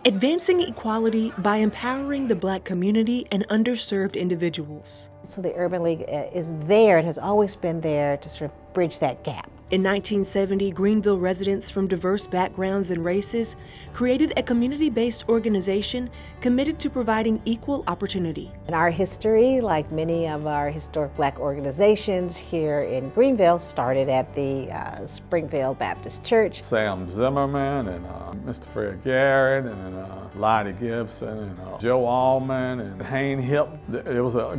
advancing equality by empowering the Black community and underserved individuals. So the Urban League is there and has always been there to sort of bridge that gap. In 1970, Greenville residents from diverse backgrounds and races created a community-based organization committed to providing equal opportunity. In our history, like many of our historic Black organizations here in Greenville, started at the Springfield Baptist Church. Sam Zimmerman and Mr. Fred Garrett and Lottie Gibson and Joe Allman and Hayne Hip. It was a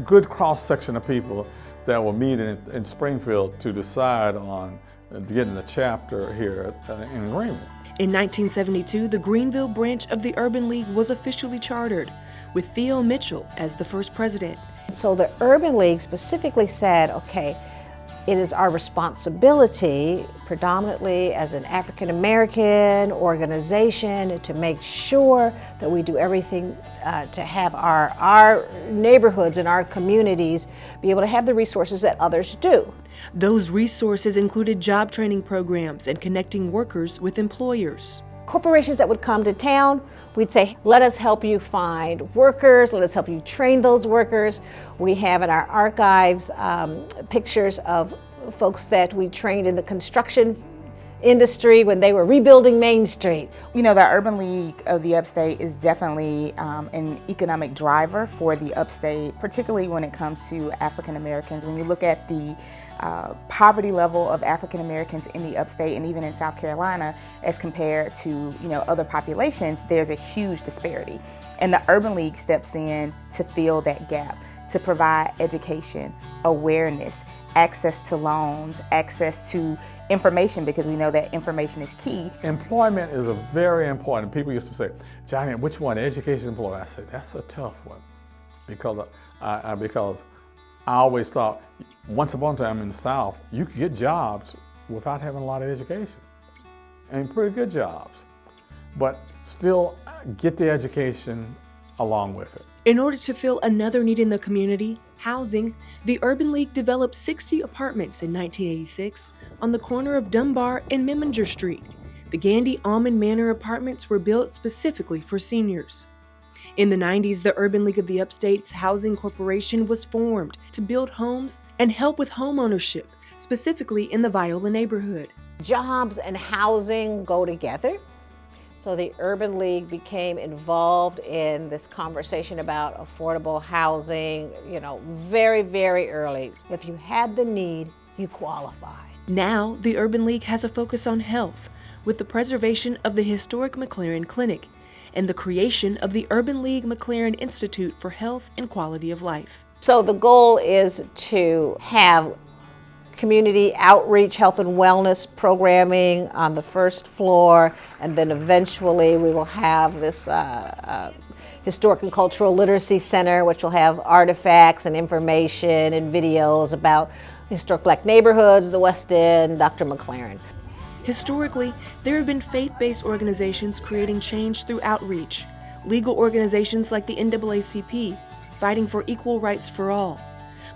good cross-section of people that were meeting in Springfield to decide on getting a chapter here in Greenville. In 1972, the Greenville branch of the Urban League was officially chartered, with Theo Mitchell as the first president. So the Urban League specifically said, okay, it is our responsibility, predominantly as an African American organization, to make sure that we do everything to have our neighborhoods and our communities be able to have the resources that others do. Those resources included job training programs and connecting workers with employers. Corporations that would come to town, we'd say, let us help you find workers, let us help you train those workers. We have in our archives pictures of folks that we trained in the construction industry when they were rebuilding Main Street. You know, the Urban League of the Upstate is definitely an economic driver for the Upstate, particularly when it comes to African Americans. When you look at the poverty level of African Americans in the Upstate and even in South Carolina as compared to other populations, there's a huge disparity. And the Urban League steps in to fill that gap, to provide education, awareness, access to loans, access to information, because we know that information is key. Employment is a very important. People used to say, Johnny, which one, education, employment? I said, that's a tough one, because I always thought, once upon a time in the South, you could get jobs without having a lot of education, and pretty good jobs, but still get the education along with it. In order to fill another need in the community, housing, the Urban League developed 60 apartments in 1986 on the corner of Dunbar and Memminger Street. The Gandy Almond Manor apartments were built specifically for seniors. In the 90s, the Urban League of the Upstate's Housing Corporation was formed to build homes and help with home ownership, specifically in the Viola neighborhood. Jobs and housing go together. So the Urban League became involved in this conversation about affordable housing, very, very early. If you had the need, you qualified. Now, the Urban League has a focus on health, with the preservation of the historic McLaren Clinic and the creation of the Urban League McLaren Institute for Health and Quality of Life. So the goal is to have community outreach, health and wellness programming on the first floor, and then eventually we will have this Historic and Cultural Literacy Center, which will have artifacts and information and videos about historic Black neighborhoods, the West End, Dr. McLaren. Historically, there have been faith-based organizations creating change through outreach, legal organizations like the NAACP, fighting for equal rights for all.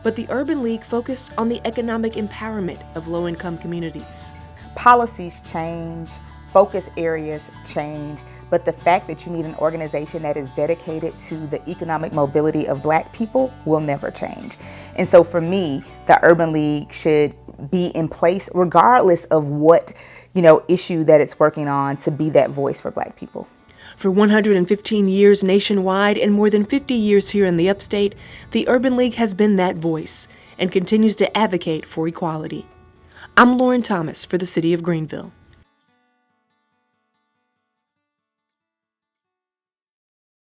But the Urban League focused on the economic empowerment of low-income communities. Policies change, focus areas change, but the fact that you need an organization that is dedicated to the economic mobility of Black people will never change. And so for me, the Urban League should be in place regardless of what issue that it's working on, to be that voice for Black people. For 115 years nationwide and more than 50 years here in the Upstate, the Urban League has been that voice and continues to advocate for equality. I'm Lauren Thomas for the City of Greenville.